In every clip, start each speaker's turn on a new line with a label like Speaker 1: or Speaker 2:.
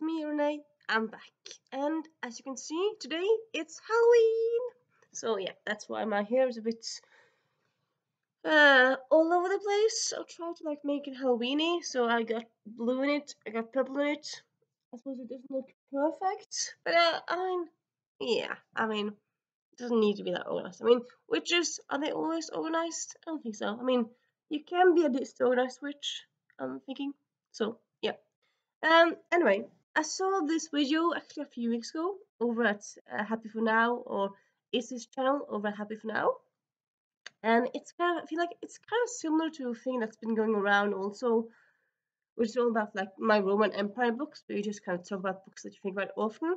Speaker 1: it's me, Renee. I'm back, and as you can see, today it's Halloween. So yeah, that's why my hair is a bit all over the place. I'll try to like make it Halloweeny. So I got blue in it, I got purple in it. I suppose it doesn't look perfect, but I mean, it doesn't need to be that organized. I mean, witches, are they always organized? I don't think so. I mean, you can be a disorganized witch, I'm thinking. So yeah. Anyway, I saw this video actually a few weeks ago over at Happy for Now, or is this channel over at Happy for Now, and it's kind of, I feel like it's kind of similar to a thing that's been going around also, which is all about like my Roman Empire books, where you just kind of talk about books that you think about often,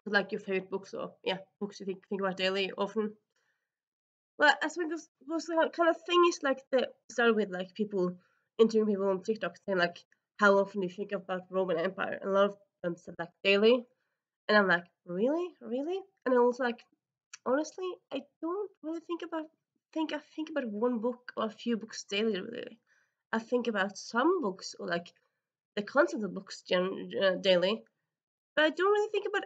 Speaker 1: like your favorite books, or yeah, books you think about daily often. Well, I think this was the kind of thing is like the started with like people interviewing people on TikTok saying like how often do you think about Roman Empire? And a lot of them said like daily. And I'm like, really? Really? And I was like, honestly, I don't really I think about one book or a few books daily really. I think about some books or like the concept of books daily, but I don't really think about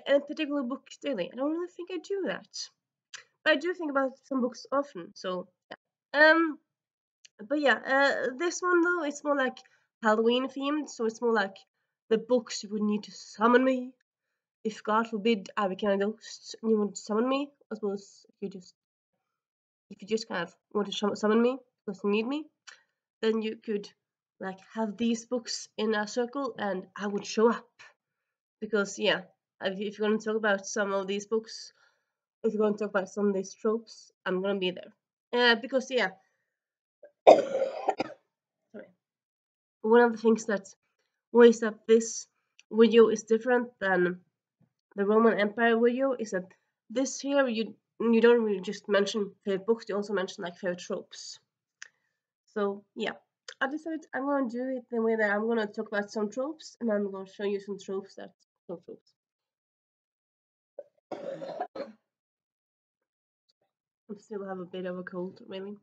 Speaker 1: a particular book daily. I don't really think I do that. But I do think about some books often. So yeah. But yeah, this one though, it's more like Halloween themed, so it's more like the books you would need to summon me. If God forbid I became a ghost and you want to summon me, I suppose if you just kind of want to summon me because you need me, then you could like have these books in a circle and I would show up. Because yeah, if you're going to talk about some of these books, if you're going to talk about some of these tropes, I'm going to be there. Because yeah, sorry. One of the things that ways that this video is different than the Roman Empire video is that this here you don't really just mention favorite books, you also mention like favorite tropes. So yeah, I decided I'm gonna do it the way that I'm gonna talk about some tropes and I'm gonna show you some tropes that some tropes. I still have a bit of a cold, really.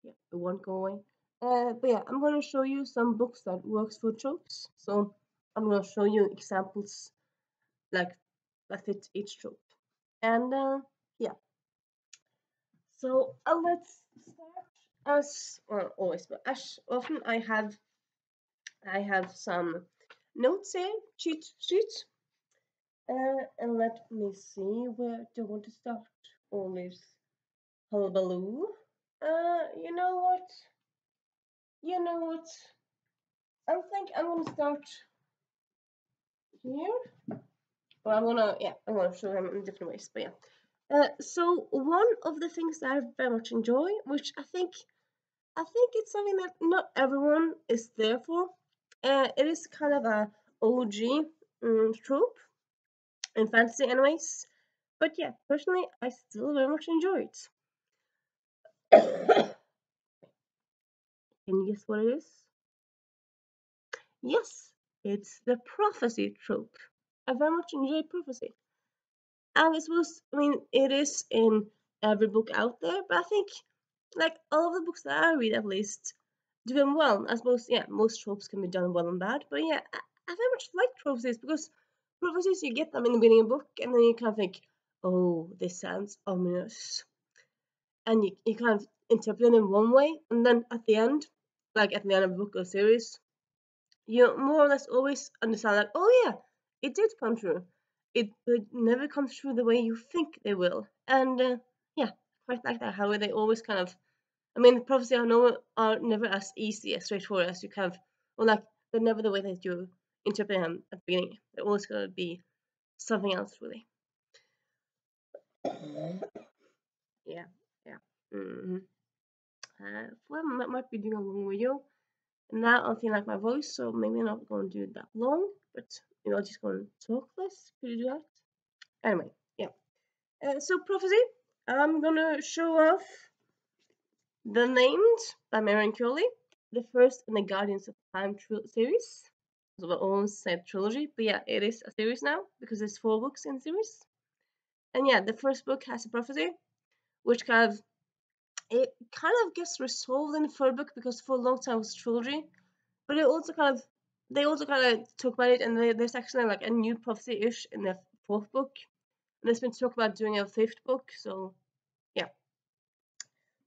Speaker 1: Yeah, it won't go away. But yeah, I'm gonna show you some books that works for tropes. So I'm gonna show you examples like that fit each trope. And yeah, so let's start as well always, but as often I have some notes here, cheat sheets. And let me see, where do I want to start all this hullabaloo? You know what? You know what? I think I'm gonna start here. Well, I'm gonna show them in different ways, but yeah. So one of the things that I very much enjoy, which I think it's something that not everyone is there for. It is kind of a OG trope in fantasy, anyways. But yeah, personally, I still very much enjoy it. Can you guess what it is? Yes, it's the prophecy trope. I very much enjoy prophecy. And I suppose, I mean, it is in every book out there, but I think, like, all of the books that I read at least do them well. I suppose, yeah, most tropes can be done well and bad, but yeah, I very much like prophecies because prophecies, you get them in the beginning of a book, and then you kind of think, oh, this sounds ominous. And you kind of interpret it in one way, and then at the end, like at the end of a book or series, you more or less always understand like, oh yeah, it did come true. It never comes true the way you think they will. And yeah, quite like that. How they always kind of, I mean, the prophecy are never as easy, as straightforward as you kind of, or like they're never the way that you interpret them at the beginning. They're always gonna be something else, really. Yeah, yeah. Mm-hmm. Well, might be doing a long video. Now I'm feeling like my voice, so maybe I'm not going to do it that long, but maybe I'll just go and talk less. Could you do that? Anyway, yeah. So prophecy. I'm gonna show off the Named by Marion Curley, the first in the Guardians of Time series. So we almost said trilogy, but yeah, it is a series now because there's 4 books in the series. And yeah, the first book has a prophecy, which kind of gets resolved in the third book because for a long time it was a trilogy, but it also kind of they also kind of talk about it, and there's actually like a new prophecy-ish in the fourth book, and there's been talk about doing a fifth book. So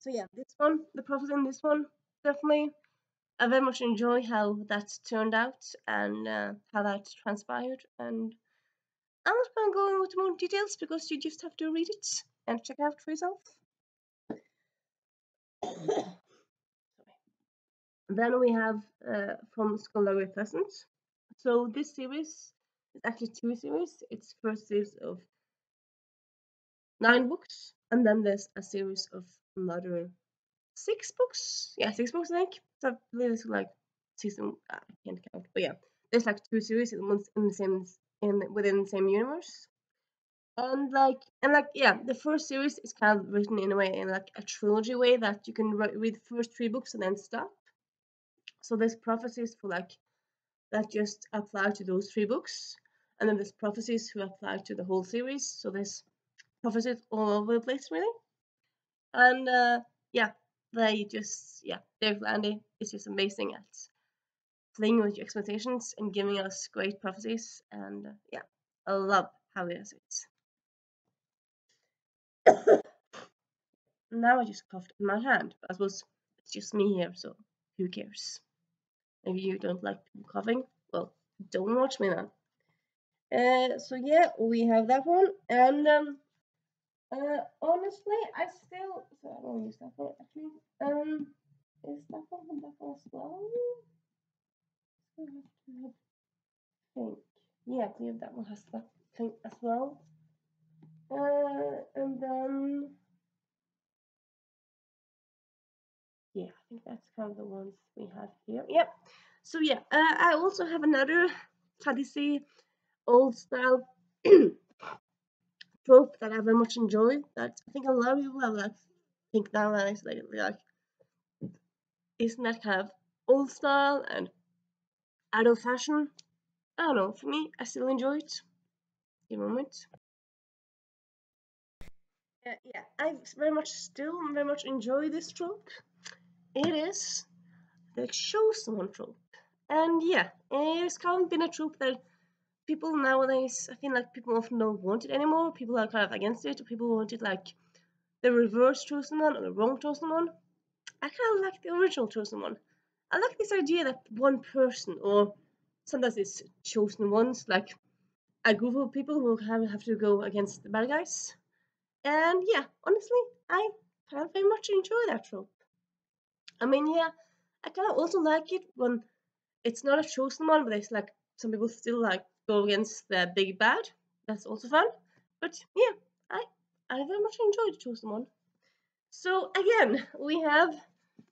Speaker 1: yeah, this one, the prophecy in this one, definitely. I very much enjoy how that turned out and how that transpired. And I'm not going to go into more details because you just have to read it and check it out for yourself. Then we have from Skullduggery Presents. So this series is actually two series. It's first series of 9 books, and then there's a series of another 6 books. Yeah, 6 books, I think. So I believe it's like season. I can't count, but yeah, there's like 2 series in the same within the same universe. And yeah, the first series is kind of written in a way, in like a trilogy way, that you can read the first 3 books and then stop. So there's prophecies for like that just apply to those 3 books, and then there's prophecies who apply to the whole series. So there's prophecies all over the place, really. And yeah, Dave Landy is just amazing at playing with your expectations and giving us great prophecies. And yeah, I love how he does it. Now I just coughed in my hand, but I suppose it's just me here, so who cares? Maybe you don't like people coughing. Well, don't watch me then. So yeah, we have that one, and honestly, I still. So I don't use that one actually. Is that one as well? I have to think. Yeah, I believe that one has that thing as well. And then yeah, I think that's kind of the ones we have here. Yep. So yeah, I also have another fantasy old style trope that I very much enjoy. That I think a lot of people have like think nowadays like isn't that kind of old style and out of fashion? I don't know. For me, I still enjoy it. Give a moment. Yeah, I very much enjoy this trope. It is the chosen one trope, and yeah, it's kind of been a trope that people nowadays, I feel like people often don't want it anymore. People are kind of against it. People want it like the reverse chosen one or the wrong chosen one. I kind of like the original chosen one. I like this idea that one person, or sometimes it's chosen ones, like a group of people who have to go against the bad guys. And yeah, honestly, I kind of very much enjoy that trope. I mean, yeah, I kind of also like it when it's not a chosen one, but it's like some people still like go against the big bad. That's also fun. But yeah, I very much enjoy the chosen one. So again, we have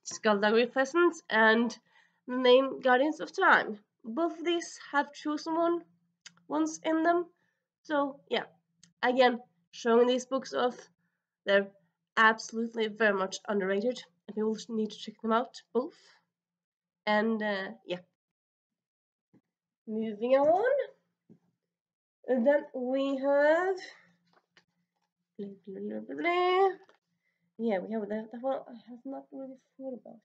Speaker 1: Skullduggery Pheasants and the name Guardians of Time. Both of these have chosen ones in them. So yeah, again, showing these books off. They're absolutely very much underrated, and people need to check them out both. And yeah, moving on. And then we have yeah, we have that one I have not really thought about.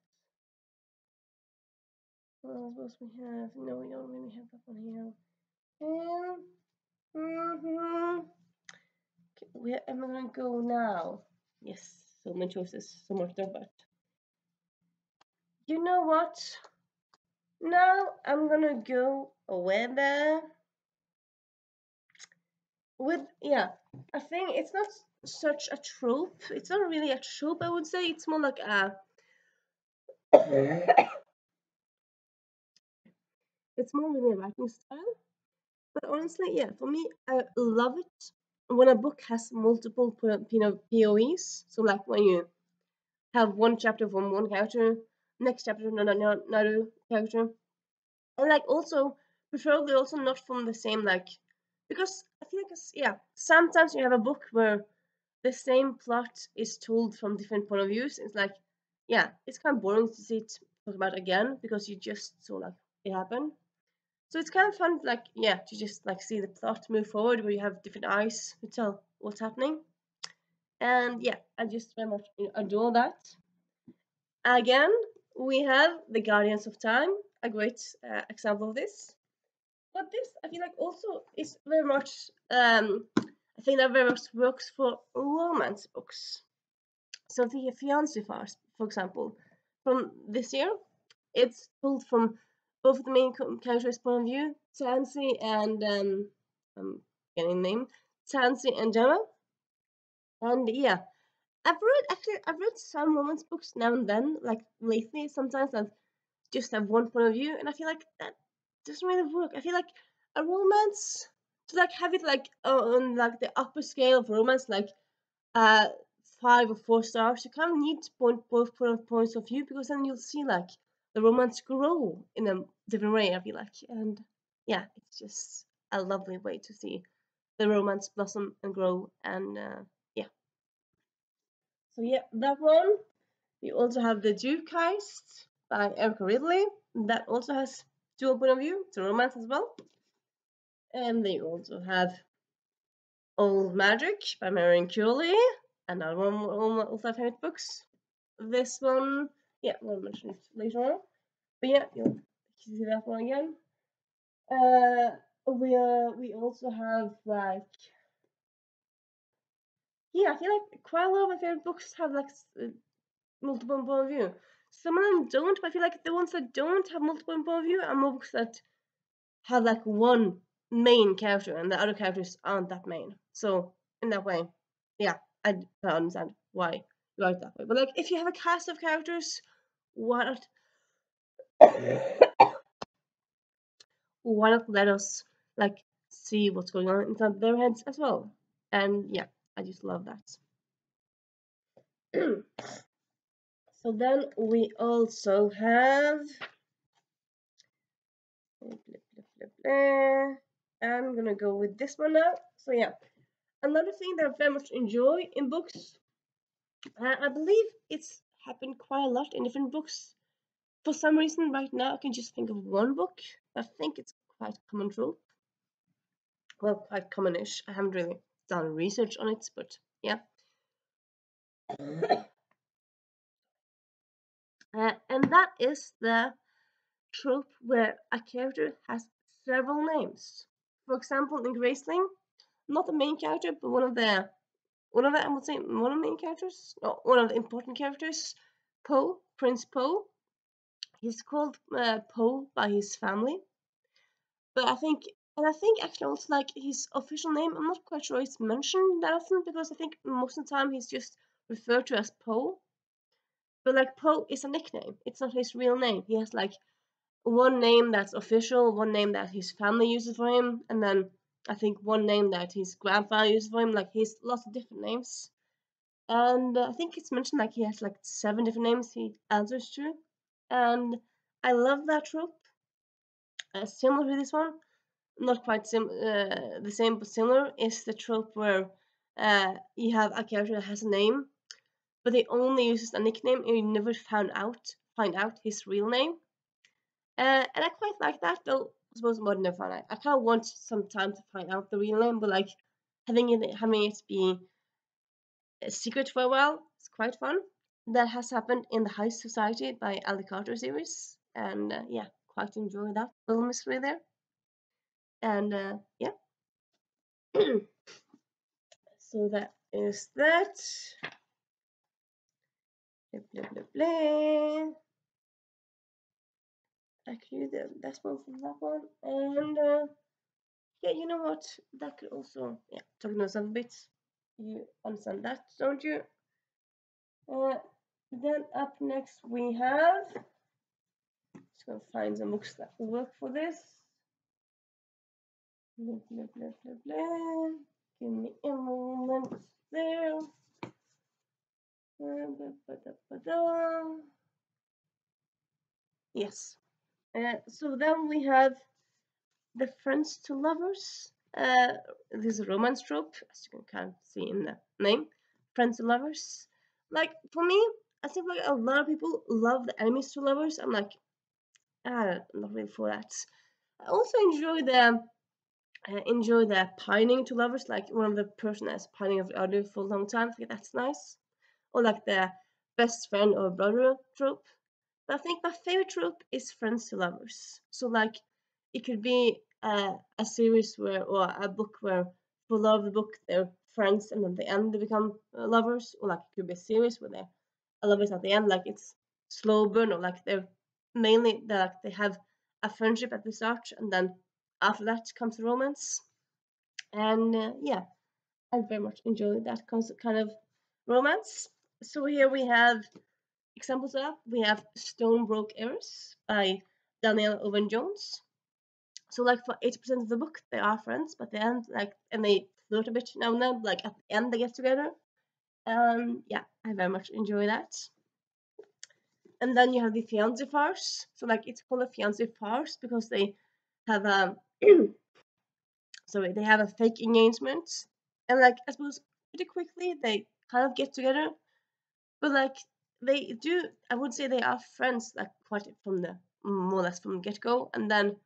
Speaker 1: What else we have? No, we don't really have that one here. Where am I gonna go now? Yes, so many choices, so much to talk about. You know what? Now I'm gonna go away there with I think it's not such a trope. It's not really a trope, I would say. It's more like a it's more really a writing style. But honestly, yeah, for me, I love it when a book has multiple POEs. So like when you have one chapter from one character, next chapter from another character, and like also preferably also not from the same like, because I feel like sometimes you have a book where the same plot is told from different point of views. It's like it's kind of boring to see it talk about again because you just saw like it happen. So it's kind of fun, like to just like see the plot move forward where you have different eyes to tell what's happening. And yeah, I just very much adore that. Again, we have the Guardians of Time. a great example of this. But this, I feel like, also is very much. I think that very much works for romance books. So the fiancé farce, for example, from this year, it's told from both the main characters' point of view, Tansy and I'm getting name, Tansy and Gemma. And yeah, I've read some romance books now and then, like lately, sometimes that just have one point of view, and I feel like that doesn't really work. I feel like a romance to like have it like on like the upper scale of romance, like uh 5 or 4 stars, you kind of need to both points of view, because then you'll see like the romance grow in a different way, I feel like. And yeah, it's just a lovely way to see the romance blossom and grow. And yeah, so yeah, that one. We also have The Duke Heist by Erica Ridley. That also has dual point of view. It's a romance as well. And they also have Old Magic by Marion Curley, another one of my favorite books. This one, yeah, we'll mention it later on. But yeah, you'll see that one again. We also have like, yeah, I feel like quite a lot of my favorite books have like multiple point of view. Some of them don't, but I feel like the ones that don't have multiple point of view are more books that have like one main character and the other characters aren't that main. So in that way, yeah, I understand why you like that way. But like, if you have a cast of characters, why not? Why not let us like see what's going on inside their heads as well? And yeah, I just love that. So then we also have. I'm gonna go with this one now. So yeah, another thing that I very much enjoy in books, I believe it's happened quite a lot in different books. For some reason, right now I can just think of one book. I think it's quite common trope. Well, quite commonish. I haven't really done research on it, but yeah. And that is the trope where a character has several names. For example, in Graceling, not the main character, but I would say one of the main characters, no, one of the important characters, Poe, Prince Poe. He's called Poe by his family, but I think actually also like his official name, I'm not quite sure it's mentioned that often, because I think most of the time he's just referred to as Poe. But like Poe is a nickname; it's not his real name. He has like one name that's official, one name that his family uses for him, and then I think one name that his grandfather uses for him. Like he's lots of different names. And I think it's mentioned like he has like 7 different names he answers to. And I love that trope. Similar to this one, not quite the same, but similar, is the trope where you have a character that has a name, but he only uses a nickname and you never find out his real name. And I quite like that, though I suppose more than never find out. I kind of want some time to find out the real name, but like having it be a secret for a while, it's quite fun. That has happened in the High Society by Ali Carter series, and yeah, quite enjoy that little mystery there. And yeah, so that is that. Blah, blah, blah, blah. Actually, that's one from that one, and yeah, you know what? That could also, yeah, talking about some bits. You understand that, don't you? Uh, then up next we have. Just gonna find some books that work for this. Blah, blah, blah, blah, blah. Give me a moment there. Yes. So then we have the friends to lovers. This is a romance trope, as you can kind of see in the name. Friends to lovers. Like for me, I think like a lot of people love the enemies to lovers. I'm like, I'm not really for that. I also enjoy the pining to lovers, like one of the person that's pining of the other for a long time. I think that's nice. Or like the best friend or brother trope. But I think my favorite trope is friends to lovers. So like it could be a series where or a book where for love of the book they're friends and at the end they become lovers, or like it could be a series where they're lovers at the end, like it's slow burn, or like they're mainly like they have a friendship at the start and then after that comes the romance. And yeah, I very much enjoy that kind of romance. So here we have examples of that. We have Stonebroke Heiress by Danielle Owen Jones. So like for 80% of the book they are friends, but the end like and they flirt a bit now and then, like at the end they get together. Yeah, I very much enjoy that. And then you have the fiance farce. So like it's called a fiance farce because they have sorry, they have a fake engagement. And like I suppose pretty quickly they kind of get together. But like they do, I would say they are friends like quite from the more or less from the get go, and then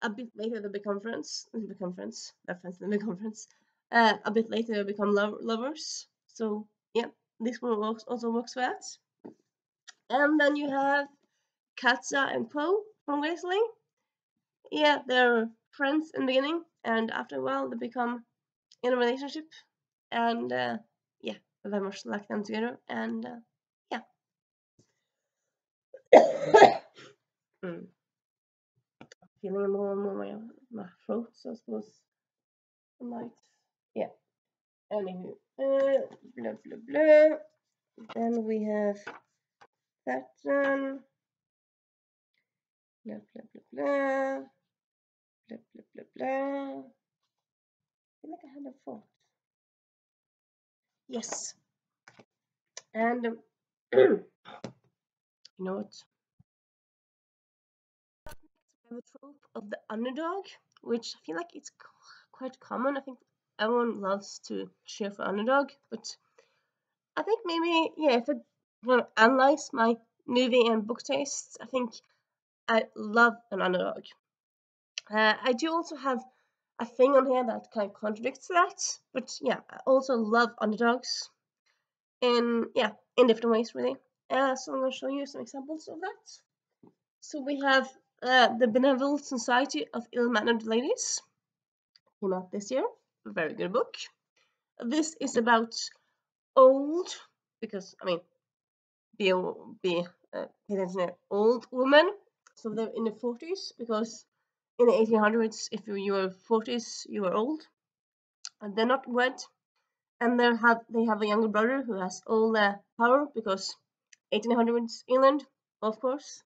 Speaker 1: a bit later they become friends. They become friends. They're friends. They become friends. A bit later they become lovers. So yeah, this one also works for that. And then you have Katza and Poe from Weasley. Yeah, they're friends in the beginning, and after a while they become in a relationship, and yeah, I very much like them together, and yeah. Mm. Feeling more and more my throat, so I suppose I might, yeah. Anywho, blah blah blah. Then we have that one. Blah blah blah blah. Blah blah blah blah. I feel like I had a thought. Yes, and you know what? The trope of the underdog, which I feel like it's quite common. I think everyone loves to cheer for underdog, but I think maybe yeah, if I analyze my movie and book tastes, I think I love an underdog. I do also have a thing on here that kind of contradicts that, but yeah, I also love underdogs in yeah in different ways really. So I'm going to show you some examples of that. So we have the Benevolent Society of Ill-Mannered Ladies, came out this year. A very good book. This is about old, because I mean, be old women. So they're in the 40s because in the 1800s, if you were 40s, you were old, and they're not wed, and they have a younger brother who has all the power because 1800s England, of course.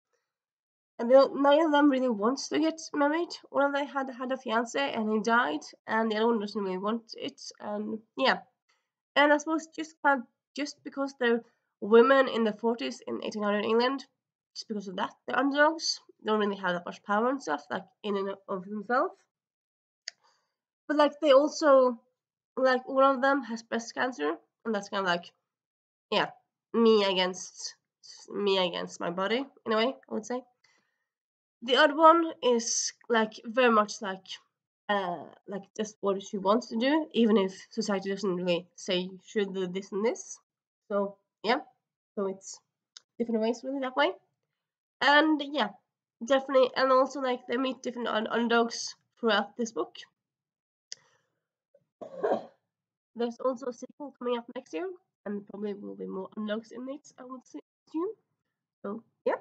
Speaker 1: And neither of them really wants to get married. One of them had a fiance and he died, and the other one doesn't really want it. And yeah, and I suppose just because they're women in the 40s in 1800 England, just because of that, they're underdogs. They don't really have that much power and stuff, like in and of themselves. But like they also, like one of them has breast cancer, and that's kind of like, yeah, me against my body in a way, I would say. The other one is like very much like just what she wants to do, even if society doesn't really say you should do this and this. So yeah, so it's different ways really that way. And yeah, definitely, and also like they meet different underdogs throughout this book. There's also a sequel coming up next year, and probably will be more underdogs in it, I would assume. So yeah.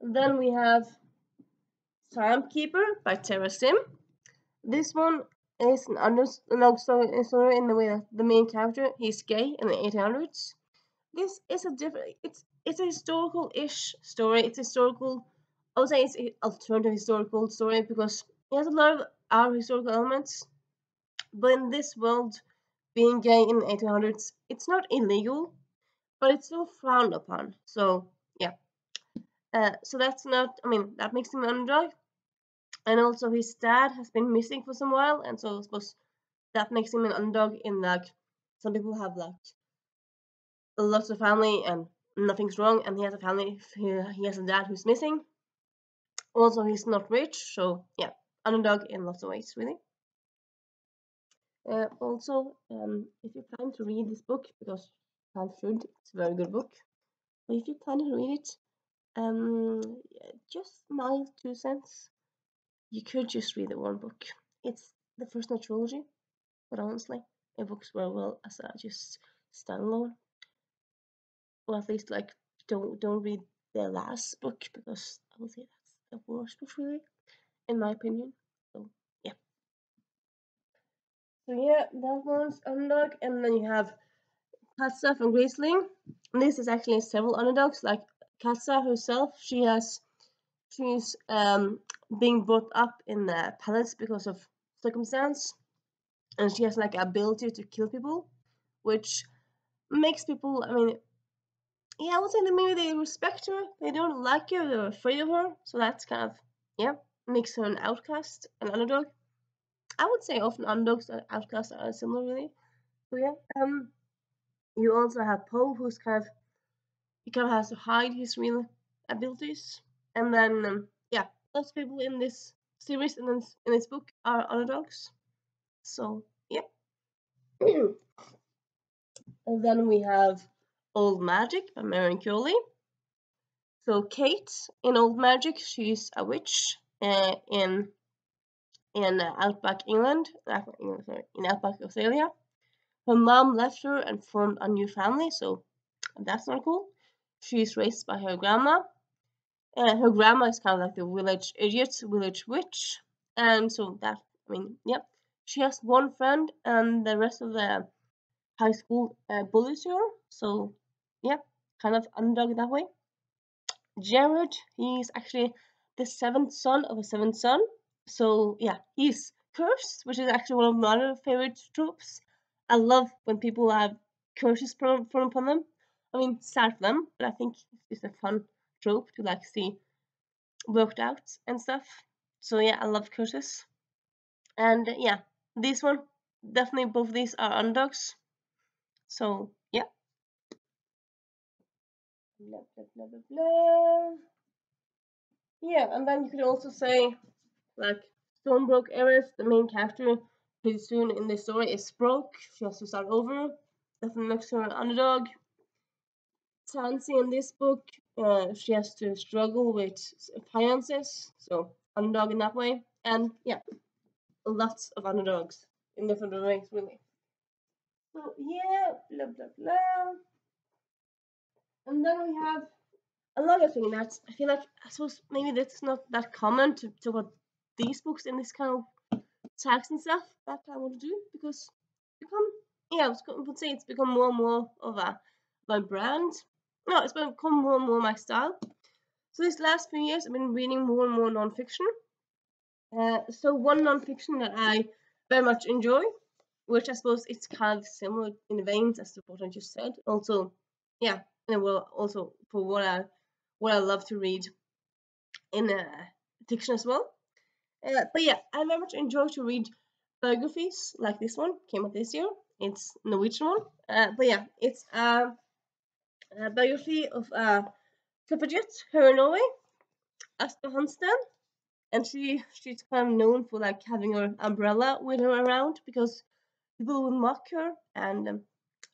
Speaker 1: Then we have Timekeeper by Tara Sim. This one is an underdog story in the way that the main character, he's gay in the 1800s. This is a different. It's a historical-ish story. It's historical. I would say it's an alternative historical story because it has a lot of our historical elements. But in this world, being gay in the 1800s, it's not illegal, but it's still frowned upon. So yeah. So that's not. I mean, that makes him an underdog. And also, his dad has been missing for some while, and so I suppose that makes him an underdog in like some people have like lots of family and nothing's wrong, and he has a family, he has a dad who's missing. Also, he's not rich, so yeah, underdog in lots of ways, really. Also, if you plan to read this book, because you should, it's a very good book, but if you plan to read it, Just my 2 cents. You could just read the one book. It's the first in a trilogy, but honestly, it works very well as a just standalone. Or at least like don't read the last book because I would say that's the worst book really, in my opinion. So yeah. So yeah, that one's underdog, and then you have Katsa from Graceling. And this is actually several underdogs. Like Katsa herself, she's being brought up in the palace because of circumstance, and she has like ability to kill people, which makes people. I mean, yeah, I would say that maybe they respect her. They don't like her. They're afraid of her. So that's kind of yeah makes her an outcast, an underdog. I would say often underdogs and outcasts are similar, really. So yeah, you also have Poe, who's kind of he kind of has to hide his real abilities, and then yeah, lots of people in this series and in this book are underdogs. So yeah, and then we have Old Magic by Marion Curley. So Kate in Old Magic, she's a witch in outback England, sorry, in outback Australia. Her mom left her and formed a new family, so that's not cool. She's raised by her grandma. Her grandma is kind of like the village idiot, village witch, and so that I mean, yeah, she has one friend, and the rest of the high school bullies her. So yeah, kind of underdog that way. Jared, he's actually the seventh son of a seventh son. So yeah, he's cursed, which is actually one of my other favorite tropes. I love when people have curses thrown upon them. I mean, sad for them, but I think it's a fun trope to like see worked out and stuff. So yeah, I love curses. And yeah, this one definitely both of these are underdogs. So yeah. Blah, blah, blah, blah, blah. Yeah, and then you could also say like Stonebroke Eris, the main character, pretty soon in this story is broke. She has to start over. Definitely makes her an underdog. Tansy in this book, she has to struggle with finances, so underdog in that way. And yeah, lots of underdogs in different ways, really. So yeah, blah blah blah. And then we have another thing that I feel like I suppose maybe that's not that common to talk about these books in this kind of tags and stuff that I want to do because become yeah, I would say it's become more and more of a my brand. No, it's become more and more my style. So these last few years, I've been reading more and more nonfiction. So one nonfiction that I very much enjoy, which I suppose it's kind of similar in the veins as to what I just said. Also, yeah, and well, also for what I love to read in fiction as well. But yeah, I very much enjoy to read biographies like this one came out this year. It's Norwegian one. But yeah, it's a biography of a suffragette here in Norway, Asta Hansten, and she's kind of known for like having her umbrella with her around because people would mock her, and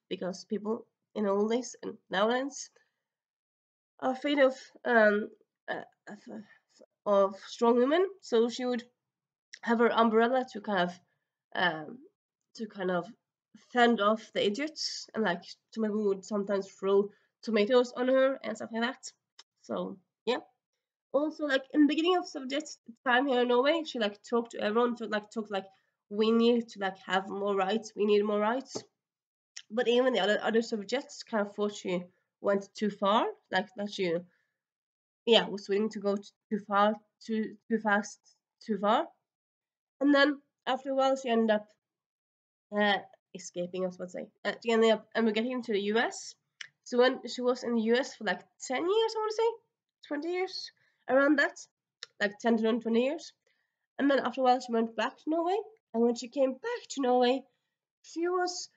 Speaker 1: because people in old days and nowadays are afraid um uh, of, uh, of strong women, so she would have her umbrella um to kind of fend off the idiots, and like some people would sometimes throw tomatoes on her and stuff like that. So yeah. Also, like in the beginning of Suffragette's time here in Norway, she like talked to everyone to like talk like we need to like have more rights, we need more rights. But even the other suffragettes kind of thought she went too far, like that she yeah was willing to go too far, too fast, too far. And then after a while, she ended up uh, escaping, I was about to say. She ended up emigrating into the U.S. So when she was in the U.S. for like 10 years, I want to say 20 years around that, like 10 to 20 years. And then after a while, she went back to Norway. And when she came back to Norway, she was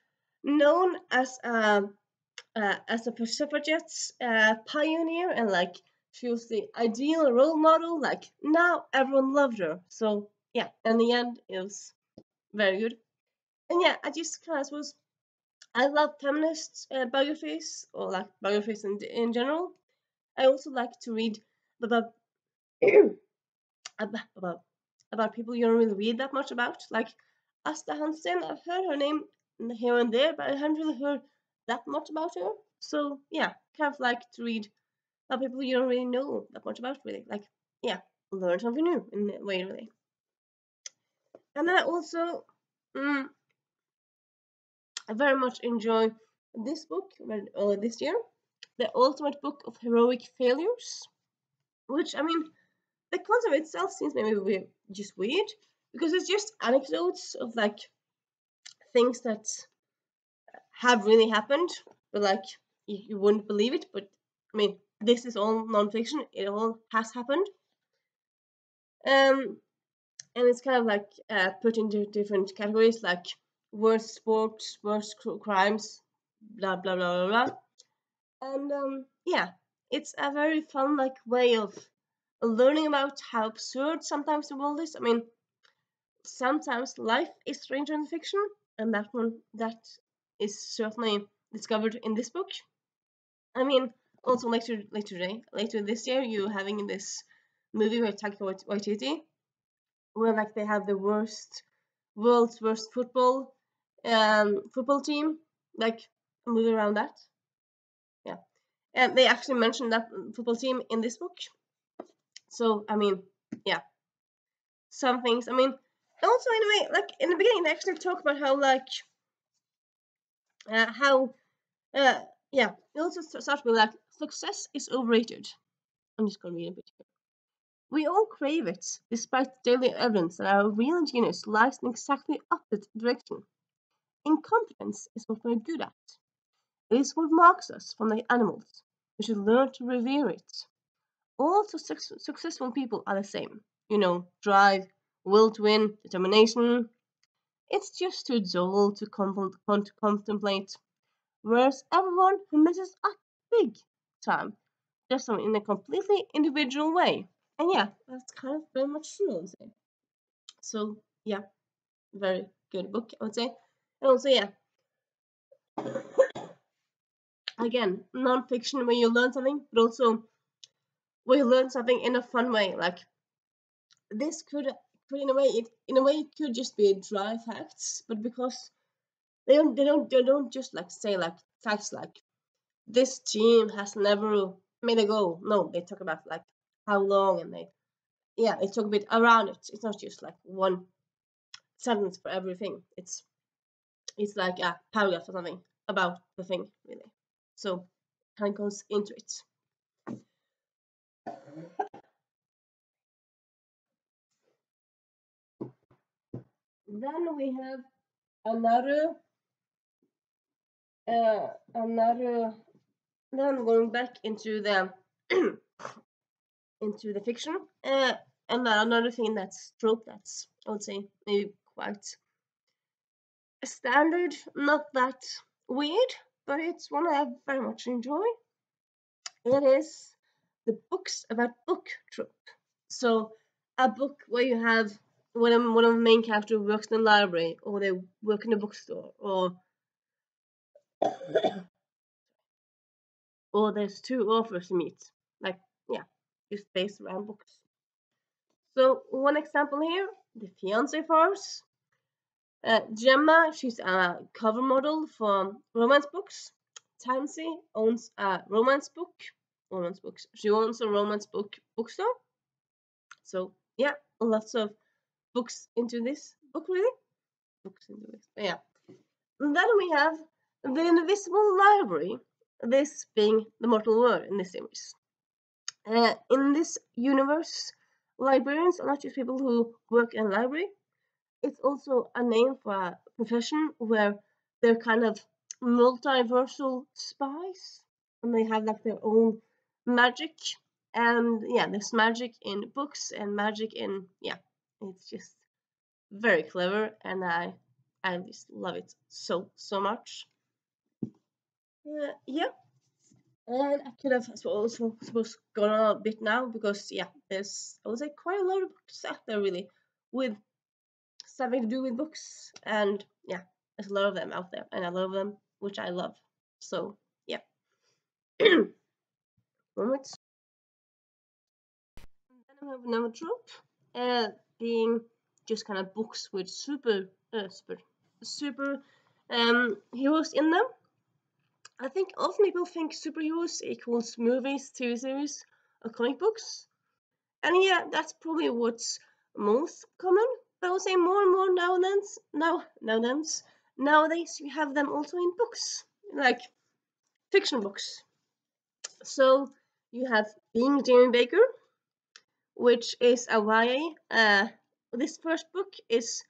Speaker 1: known as a suffragette pioneer, and like she was the ideal role model. Like now, everyone loved her. So yeah, in the end, it was very good. And yeah, I just kind of suppose I love feminist biographies or like biographies in general. I also like to read about about about people you don't really read that much about. Like Asta Hansen, I've heard her name here and there, but I haven't really heard that much about her. So yeah, kind of like to read about people you don't really know that much about, really. Like yeah, learn something new in a way, really. And I also mm, I very much enjoy this book read earlier this year, The Ultimate Book of Heroic Failures, which I mean the concept itself seems maybe just weird because it's just anecdotes of like things that have really happened, but like you wouldn't believe it. But I mean, this is all nonfiction; it all has happened, and it's kind of like put into different categories, like worst sports, worst crimes, blah blah blah blah blah, and yeah, it's a very fun like way of learning about how absurd sometimes the world is. I mean, sometimes life is stranger than fiction, and that is certainly discovered in this book. I mean, also later this year, you having this movie with Taika Waititi, where like they have the world's worst football team, like a movie around that. Yeah, and they actually mentioned that football team in this book. So I mean, yeah, some things. I mean, also in a way, like in the beginning, they actually talk about how like how yeah, it also starts with like success is overrated. I'm just gonna read a bit here. We all crave it, despite daily evidence that our real genius lies in exactly opposite direction. Incompetence is what we're good at. It is what marks us from the animals. We should learn to revere it. All successful people are the same. You know, drive, will to win, determination. It's just too dull to contemplate. Whereas everyone who messes up big time does so in a completely individual way. And yeah, that's kind of very much true, I would say. So yeah, very good book, I would say. And also, yeah, again, non-fiction where you learn something, but also where you learn something in a fun way. Like this could in a way it could just be dry facts, but because they don't just like say like facts like this team has never made a goal. No, they talk about like how long, and they talk a bit around it. It's not just like one sentence for everything. It's like a paragraph or something about the thing, really. So kind of goes into it. Then we have another another. Then going back into the into the fiction, and another thing that's trope that's I would say maybe quite standard, not that weird, but it's one I very much enjoy. It is the books about book trope. So a book where you have one of the main characters works in the library, or they work in a bookstore, or there's two authors to meet. Like yeah, just based around books. So one example here, the fiance farce. Gemma, she's a cover model for romance books. Tansy owns a romance books. She owns a romance bookstore. So yeah, lots of books into this book, really. Books into this. But yeah. And then we have the invisible library. This being the mortal word in this series. In this universe, librarians are not just people who work in a library. It's also a name for a profession where they're kind of multiversal spies, and they have like their own magic. And yeah, there's magic in books and magic in yeah, it's just very clever, and I just love it so much. Yeah, and I could have also suppose gone on a bit now because yeah, there's I would say quite a lot of books out there really with something to do with books, and yeah, there's a lot of them out there, and I love them, which I love. So yeah, moments. I have another trope, being just kind of books with super heroes in them. I think often people think superheroes equals movies, TV series, or comic books. And yeah, that's probably what's most common. But I would say more and more nowadays you have them also in books, like fiction books. So you have Being Jamie Baker, which is a YA. This first book is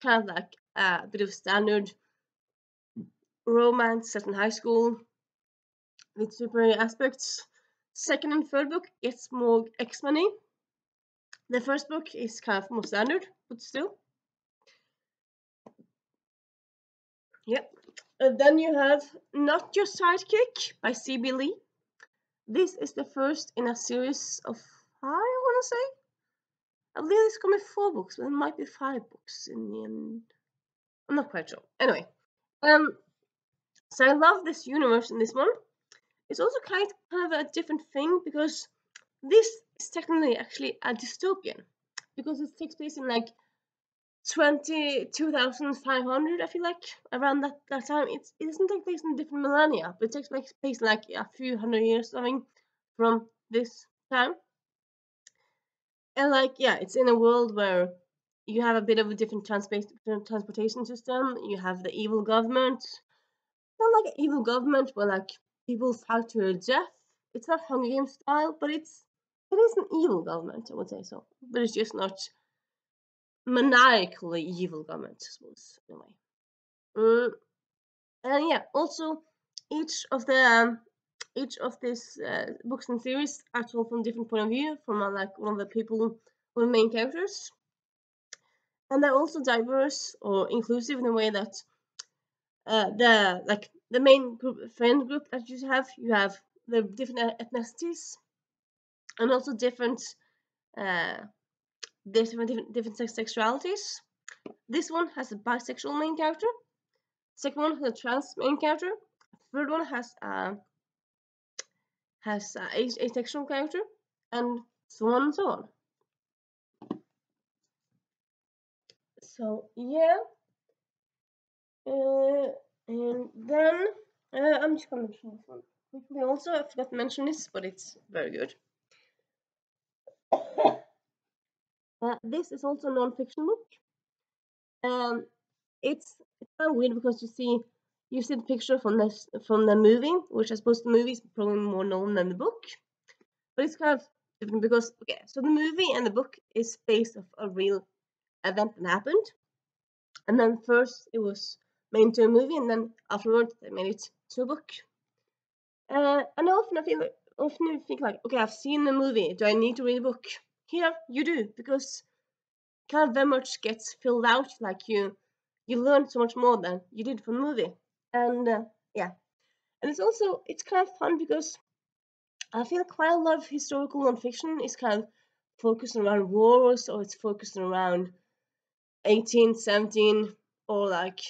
Speaker 1: kind of like a bit of standard romance set in high school with superhero aspects. Second and third book gets more X-Men-y. The first book is kind of more standard, but still. Yep. Then you have Not Your Sidekick by C.B. Lee. This is the first in a series of five, I want to say. I believe it's going to be 4 books, but it might be 5 books in the end. I'm not quite sure. Anyway, so I love this universe in this one. It's also kind of a different thing because this is technically actually a dystopian because it takes place in like 22,500, I feel like, around that time. It doesn't take place in different millennia, but it takes place like a few hundred years something from this time. And like, yeah, it's in a world where you have a bit of a different transportation system. You have the evil government. Not like an evil government where like people fight to death. It's not Hunger Games style, but it is an evil government, I would say so. But it's just not maniacally evil government, I suppose. Anyway, and yeah, also each of these books and series are told from a different point of view, from like one of the people, one of the main characters, and they're also diverse or inclusive in a way that the main friend group that you have the different ethnicities and also different sexualities. This one has a bisexual main character. Second one has a trans main character. Third one has a asexual character, and so on and so on. So yeah, and then I'm just gonna mention this one quickly. Also, I forgot to mention this, but it's very good. This is also a non-fiction book. It's kind of weird because you see the picture from the movie, which I suppose the movie is probably more known than the book. But it's kind of different because so the movie and the book is based off a real event that happened, and then first it was made into a movie, and then afterwards they made it to a book. And often you think like, okay, I've seen the movie. Do I need to read a book? Here you do, because kind of very much gets filled out. Like you learn so much more than you did from the movie. And yeah, and it's kind of fun because I feel quite a lot of historical nonfiction is kind of focused around wars, or it's focused around 1817, or like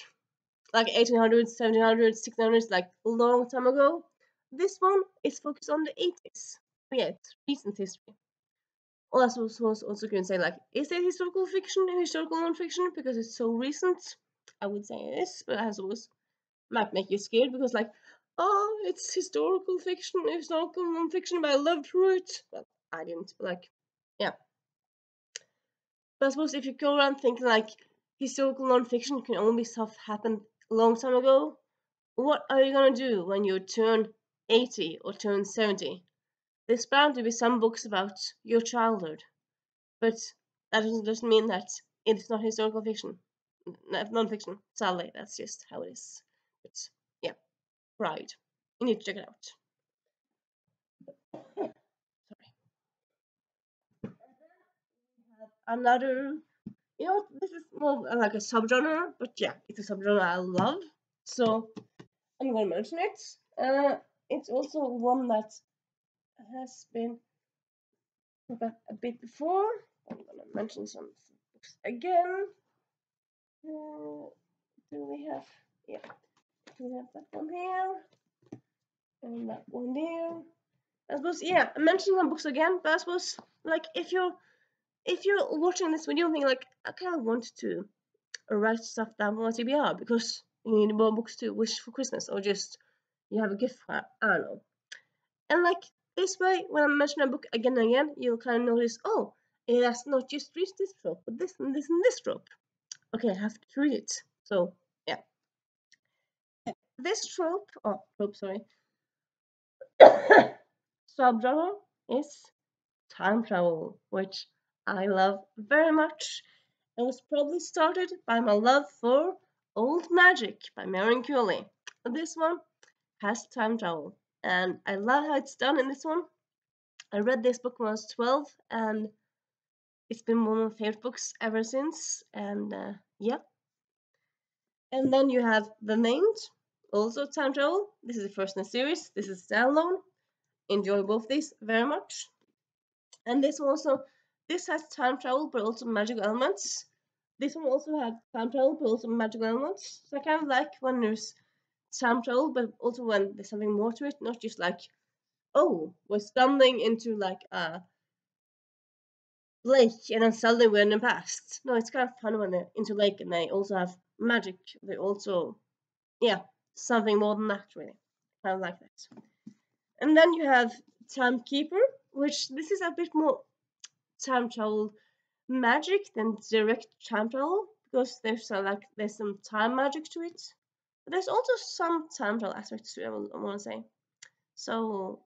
Speaker 1: 1800s, 1700s, 1600s, like a long time ago. This one is focused on the 80s. Yeah, it's recent history. Well, I was also going to say, like, is it historical fiction and historical nonfiction because it's so recent? I would say it is, but I suppose might make you scared because, like, oh, it's historical fiction, historical nonfiction, but I loved through it. Well, I didn't, but like, yeah. But I suppose if you go around thinking like historical nonfiction can only stuff happen a long time ago, what are you gonna do when you turn 80 or turn 70? There's bound to be some books about your childhood, but that doesn't mean that it's not historical fiction, non-fiction. Sadly, that's just how it is. But yeah, Pride. You need to check it out. Sorry. Another, this is more like a subgenre, but yeah, it's a subgenre I love, so I'm gonna mention it. It's also one that has been a bit before. I'm gonna mention some books again. Do we have? Yeah, we have that one here and that one there. I suppose, yeah, I mentioned some books again, but I suppose like if you're if you're watching this video and think like, I kind of want to write stuff down for my TBR because you need more books to wish for Christmas, or just you have a gift for, I don't know. And like this way, when I mention a book again and again, you'll kind of notice, oh, it has not just reached this trope, but this and this and this trope. Okay, I have to read it. So yeah, this sorry, subgenre is time travel, which I love very much. It was probably started by my love for Old Magic by Marion Cooley. This one has time travel, and I love how it's done in this one. I read this book when I was 12, and it's been one of my favorite books ever since. And yeah. And then you have The Named, also time travel. This is the first in the series. This is standalone. Enjoy both these very much. And this has time travel but also magical elements. This one also has time travel but also magical elements. So I kind of like when there's time travel but also when there's something more to it, not just like, oh, we're stumbling into like a lake and then suddenly we're in the past. No, it's kind of fun when they're into lake and they also have magic. They also, yeah, something more than that really. I like that. And then you have Timekeeper, which this is a bit more time travel magic than direct time travel because there's some time magic to it. But there's also some time travel aspects to it, I want to say. So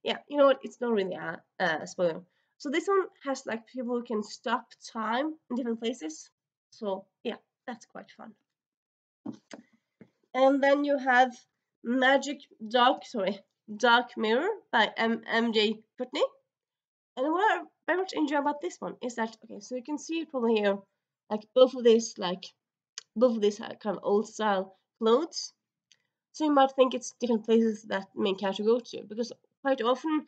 Speaker 1: yeah, you know what? It's not really a spoiler. So this one has like people who can stop time in different places. So yeah, that's quite fun. And then you have Dark Mirror by MJ Putney. And what I very much enjoy about this one is that, okay, so you can see it probably here, like both of these kind of old style clothes. So you might think it's different places that main character go to, because quite often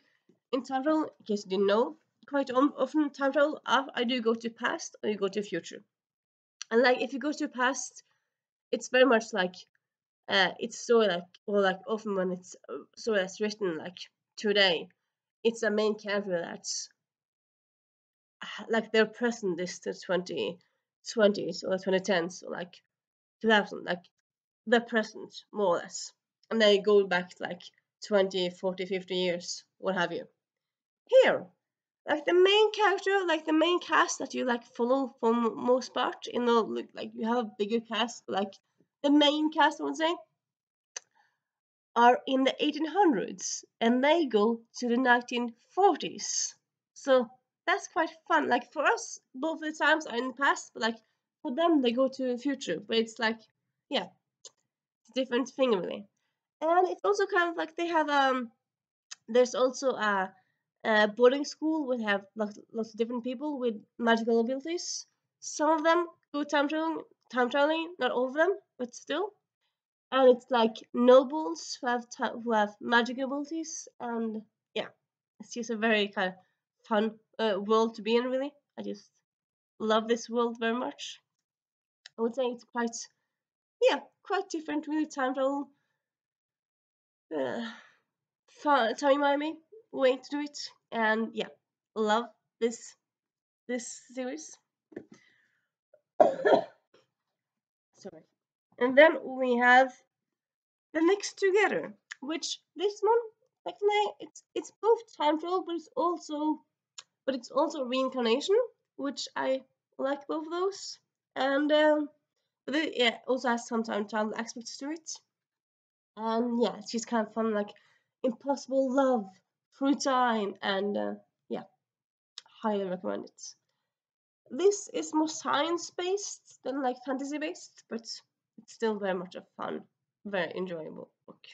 Speaker 1: in time travel, in case you didn't know, quite often in time travel, I do go to past or you go to future. And like if you go to past, it's very much like it's so like, or like often when it's so that's written like today, it's a main character that's like their present is the 2020s or 2010s or like 2000, like the present more or less, and they go back like 20, 40, 50 years, what have you. Here, like the main character, like the main cast that you like follow for most part, you know, like you have a bigger cast, but like the main cast I would say are in the 1800s and they go to the 1940s. So that's quite fun. Like for us, both the times are in the past, but like for them, they go to the future. But it's like, yeah, it's a different thing really. And it's also kind of like they have there's also a boarding school would have lots of different people with magical abilities. Some of them go time traveling, not all of them, but still. And it's like nobles who have magic abilities, and yeah, it's just a very kind of fun world to be in. Really, I just love this world very much. I would say it's quite different. Really, time travel, fun, timey-wimey way to do it, and yeah, love this series. Sorry. And then we have The Next Together, which this one technically it's both time travel, but it's also reincarnation, which I like both of those. And but it also has some time travel aspects to it. And yeah, it's just kind of fun, like impossible love through time, and yeah, highly recommend it. This is more science based than like fantasy based, but it's still very much a fun, very enjoyable book.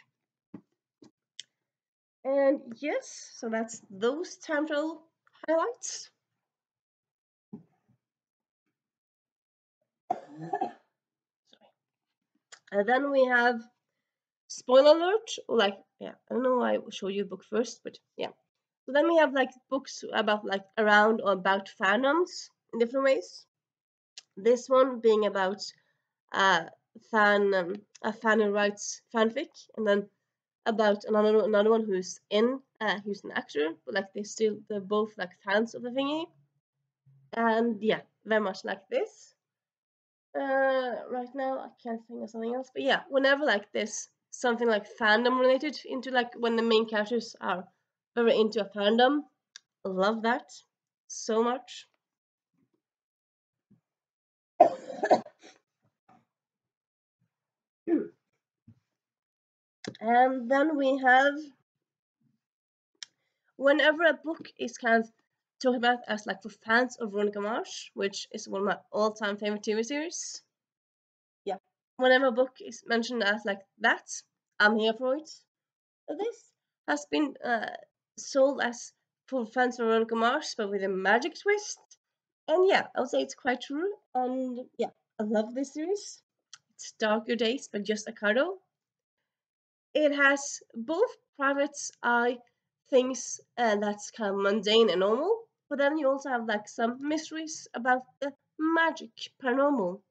Speaker 1: And yes, so that's those time travel highlights. Sorry. And then we have spoiler alert, or like, yeah, I don't know why I show you a book first, but yeah. So then we have like books about like around or about fandoms in different ways. This one being about a a fan who writes fanfic, and then about another one who's an actor, but like they're both like fans of the thingy. And yeah, very much like this. Right now I can't think of something else, but yeah, whenever like this something like fandom related into like when the main characters are very into a fandom, love that so much. And then we have whenever a book is kind of talked about as like for fans of Veronica Mars, which is one of my all-time favorite TV series. Yeah, whenever a book is mentioned as like that, I'm here for it. This has been sold as for fans of Veronica Mars, but with a magic twist. And yeah, I would say it's quite true. And yeah, I love this series. It's darker days, but just a cuddle. It has both private eye things that's kind of mundane and normal, but then you also have like some mysteries about the magic paranormal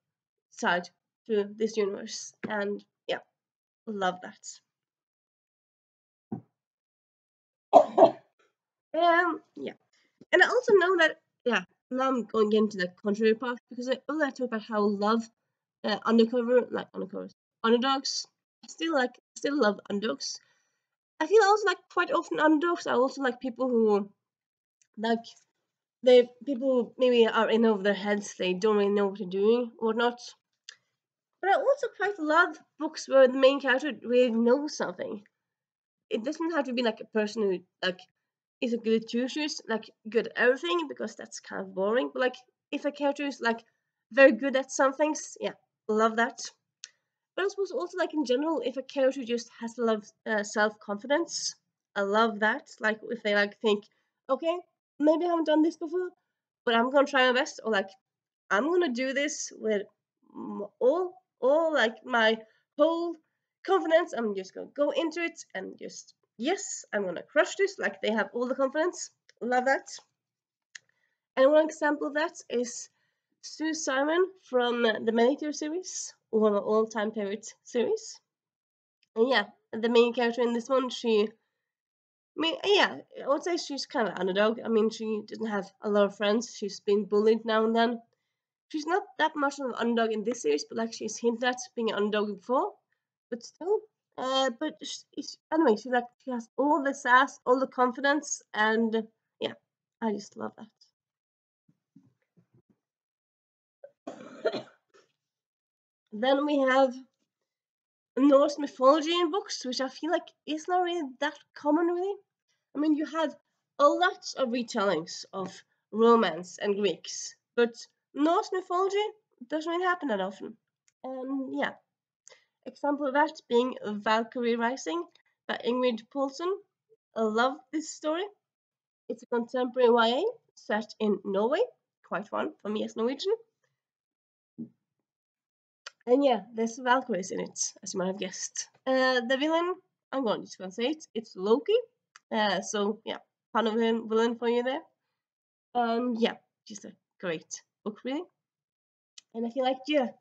Speaker 1: side to this universe. And yeah, love that. Yeah. And I also know that, yeah, now I'm going into the contrary part because I earlier talked about how I love underdogs. I still love underdogs. I feel also like quite often underdogs are also like people who like they people who maybe are in over their heads. They don't really know what they're doing or not. But I also quite love books where the main character really knows something. It doesn't have to be like a person who like is a good at tutors, like good at everything, because that's kind of boring. But like if a character is like very good at some things, yeah, love that. But I suppose also like in general, if a character just has a lot of self confidence, I love that. Like if they like think, okay, maybe I haven't done this before, but I'm gonna try my best, or like I'm gonna do this with all like my whole confidence. I'm just gonna go into it and just yes, I'm gonna crush this. Like they have all the confidence. Love that. And one example of that is Sue Simon from the Manicure series, one of my all-time favorite series. And yeah, the main character in this one, yeah, I would say she's kind of an underdog. I mean, she doesn't have a lot of friends. She's been bullied now and then. She's not that much of an underdog in this series, but like she's hinted at being an underdog before. But still, anyway, she has all the sass, all the confidence, and yeah, I just love that. Then we have Norse mythology in books, which I feel like is not really that common, really. I mean, you have a lot of retellings of Romance and Greeks, but Norse mythology doesn't really happen that often. And yeah, example of that being Valkyrie Rising by Ingrid Poulsen. I love this story. It's a contemporary YA set in Norway, quite fun for me as Norwegian. And yeah, there's Valkyries in it, as you might have guessed. The villain, I'm going to say it, it's Loki. So yeah, fun of villain for you there. Yeah, just a great book, really. And I feel like, yeah,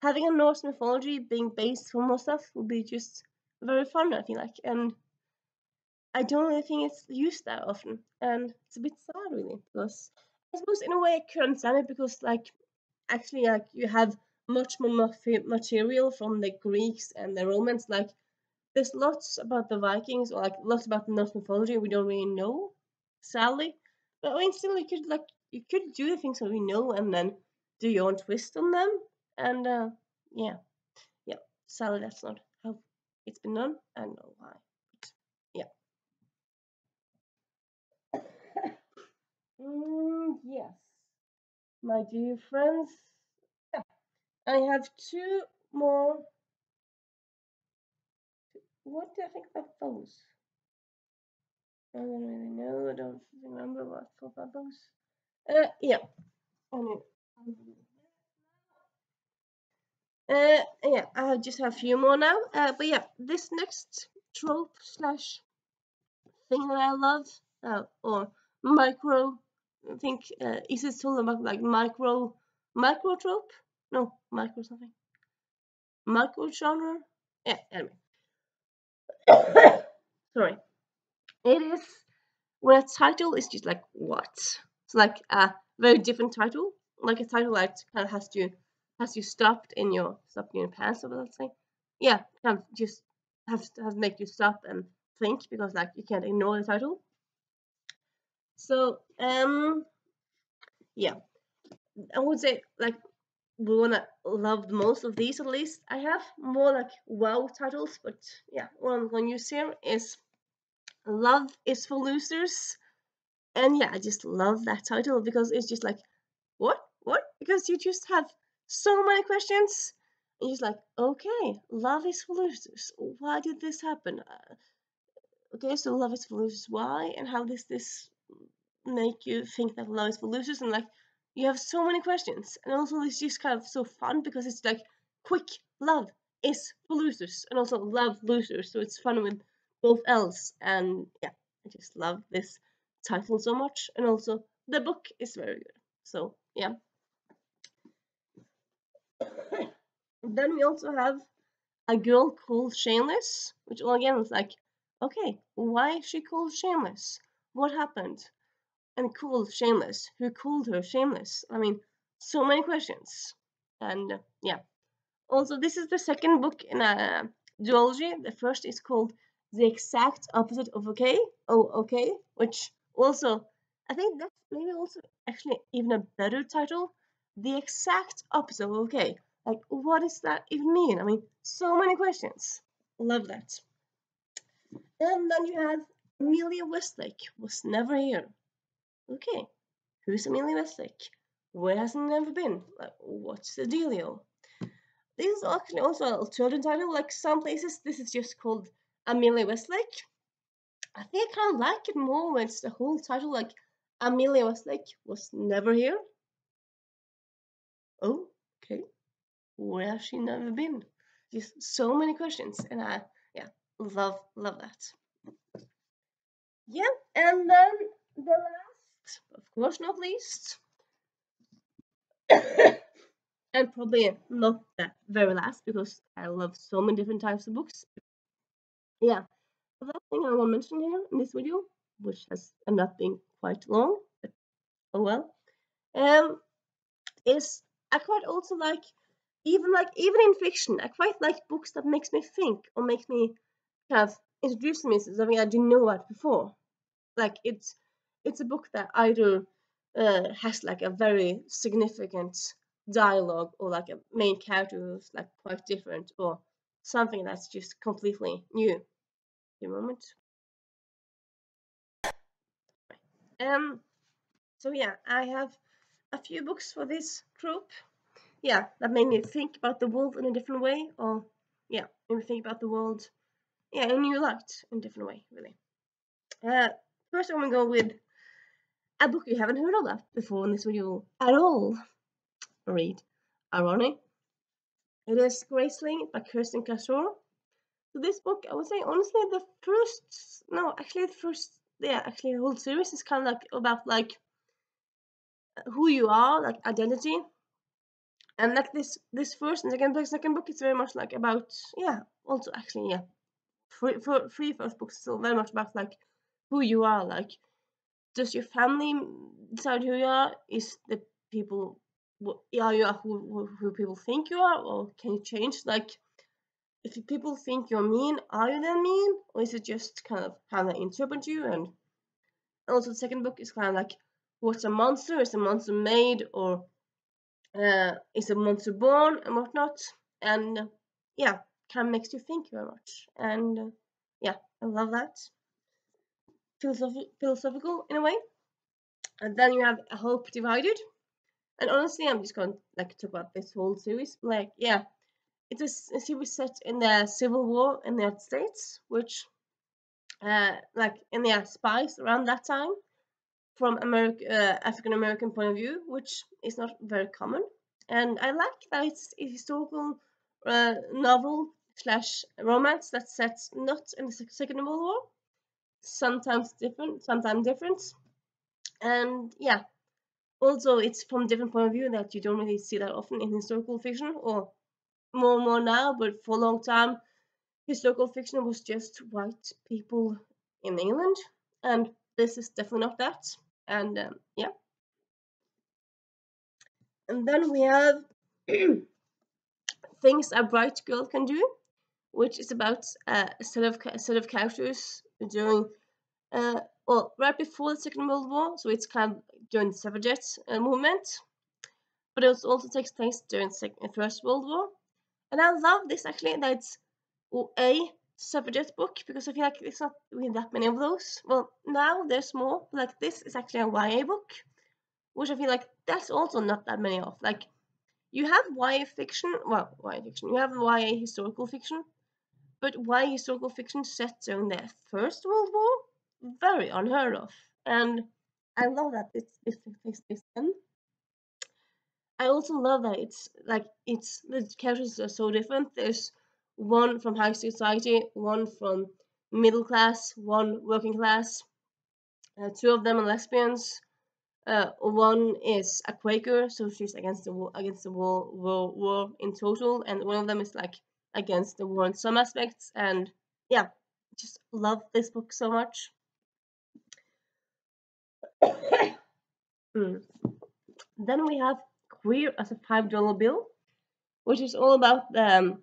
Speaker 1: having a Norse mythology being based on more stuff would be just very fun, I feel like. And I don't really think it's used that often. And it's a bit sad, really, because I suppose in a way I could understand it because, like, actually, like, you have much more material from the Greeks and the Romans. Like, there's lots about the Vikings or like lots about the Norse mythology we don't really know, sadly. But I mean, still, you could do the things that we know and then do your own twist on them. And yeah, yeah. Sadly, that's not how it's been done. I don't know why. But, yeah. Yes, my dear friends. Yeah, I have two more. What do I think about those? I don't really know. I don't remember what I thought about those. Yeah. Anyway. Yeah, I just have a few more now. But yeah, this next trope slash thing that I love, or micro, I think, is it talking about like micro trope? No, micro something. Micro genre? Yeah, anyway. Sorry. It is when a title is just like what? It's like a very different title, like a title that kind of has you stopped in your pants, or let's say, yeah, kind of just has to make you stop and think because like you can't ignore the title. So yeah, I would say like we wanna love the most of these at least. I have more like wow titles, but yeah, one I'm gonna use here is Love is for Losers. And yeah, I just love that title because it's just like, what? Because you just have so many questions. And you're just like, okay, love is for losers. Why did this happen? Okay, so love is for losers. Why? And how does this make you think that love is for losers? And like, you have so many questions. And also, it's just kind of so fun because it's like, quick, love is for losers. And also, love losers. So it's fun with both L's. And yeah, I just love this title so much. And also, the book is very good. So yeah. Then we also have A Girl Called Shameless, which all again is like, okay, why is she called Shameless? What happened? And called Shameless. Who called her Shameless? I mean, so many questions. And yeah. Also, this is the second book in a duology. The first is called The Exact Opposite of Okay. Oh, okay. Which also, I think that's maybe also actually even a better title. The Exact Opposite of Okay. Like, what does that even mean? I mean, so many questions. Love that. And then you have Amelia Westlake was never here. Okay, who's Amelia Westlake? Where has he never been? Like, what's the dealio? This is actually also an alternative title. Like some places, this is just called Amelia Westlake. I think I kind of like it more when it's the whole title, like Amelia Westlake was never here. Oh, okay. Where has she never been? Just so many questions, and I, yeah, love that. Yeah, and then the last, of course not least, and probably not the very last because I love so many different types of books. Yeah, the last thing I want to mention here in this video, which has ended up being quite long, but oh well, um, is I quite also like even in fiction, I quite like books that makes me think or makes me kind of introduce me to something I didn't know about before. Like it's a book that either has like a very significant dialogue or like a main character who's like quite different or something that's just completely new. The moment. Um. So yeah, I have a few books for this group. Yeah, that made me think about the world in a different way, or yeah, made me think about the world, yeah, in a new light, in a different way, really. Uh, First I'm gonna go with a book you haven't heard of before in this video at all. Read Ironic. It is Graceling by Kirsten Cashore. So this book, I would say honestly, the first, no, actually the first, yeah, actually the whole series is kind of like about like who you are, like identity, and like this first and second book is very much like about yeah, also actually yeah, three first books is still very much about like who you are, like does your family decide who you are? Is the people are you who people think you are, or can you change? Like, if people think you're mean, are you then mean, or is it just kind of how they interpret you? And also, the second book is kind of like, what's a monster? Is a monster made, or is a monster born, and whatnot? And yeah, kind of makes you think very much. And yeah, I love that. Philosophical in a way. And then you have A Hope Divided. And honestly, I'm just going to like talk about this whole series. Like, yeah, it's a series set in the Civil War in the United States, which, like, in the spies around that time from African American point of view, which is not very common. And I like that it's a historical novel slash romance that's set not in the Second World War, sometimes different, and yeah, also it's from a different point of view that you don't really see that often in historical fiction, or more and more now, but for a long time historical fiction was just white people in England, and this is definitely not that. And yeah, And then we have Things a Bright Girl Can Do, which is about a set of characters during right before the Second World War, so it's kind of during the suffragette movement, but it also takes place during the First World War. And I love this actually, that it's a suffragette book, because I feel like it's not really that many of those. Well, now there's more, but like this is actually a YA book, which I feel like that's also not that many of. Like, you have YA fiction, well, YA fiction, you have YA historical fiction, but YA historical fiction set during the First World War, very unheard of. And I love that it takes place then. I also love that the characters are so different. There's one from high society, one from middle class, one working class. Two of them are lesbians. One is a Quaker, so she's against the war in total, and one of them is like against the war in some aspects. And yeah, just love this book so much. Mm. Then we have Queer as a $5 Bill, which is all about the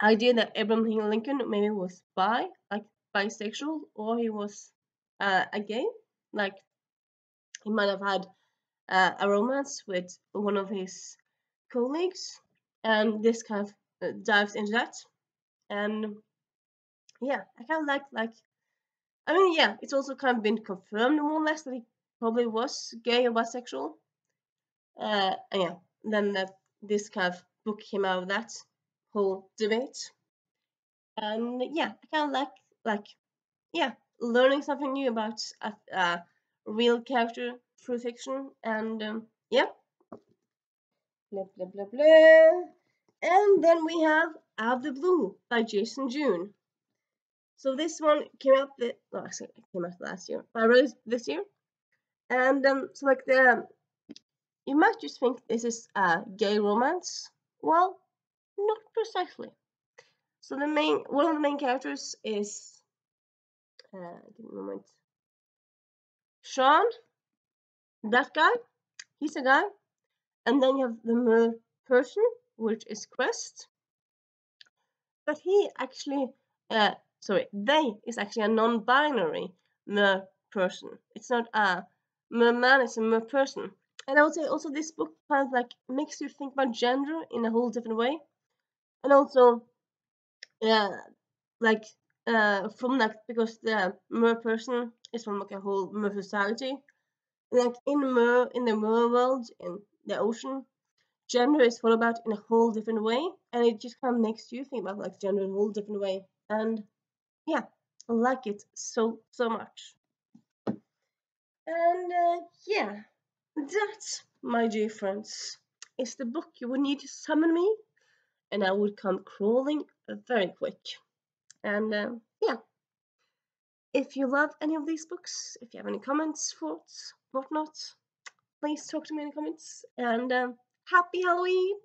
Speaker 1: idea that Abraham Lincoln maybe was bisexual, or he was a gay. Like, he might have had a romance with one of his colleagues, and this kind of dives into that. And yeah, I kind of like. I mean, yeah, it's also kind of been confirmed more or less that he probably was gay or bisexual. And yeah, then this kind of book came out of that whole debate. And yeah, I kind of like yeah, learning something new about a real character through fiction. And yeah, blah blah blah blah. And then we have Out of the Blue by Jason June. So this one came out actually it came out last year, but I read it this year. And so like you might just think this is a gay romance. Well, not precisely. So one of the main characters is give me a moment. Sean, that guy, he's a guy. And then you have the mer person, which is Crest. But they is actually a non-binary mer person. It's not a mer man, it's a mer person. And I would say also this book kind of like makes you think about gender in a whole different way. And also, yeah, like from that, because the mer person is from like a whole mer society. Like in the mer world, in the ocean, gender is thought about in a whole different way, and it just kind of makes you think about like gender in a whole different way. And yeah, I like it so much. And yeah, that, my dear friends, is the book you would need to summon me, and I would come crawling very quick. And yeah, if you love any of these books, if you have any comments, thoughts, whatnot, please talk to me in the comments. And happy Halloween!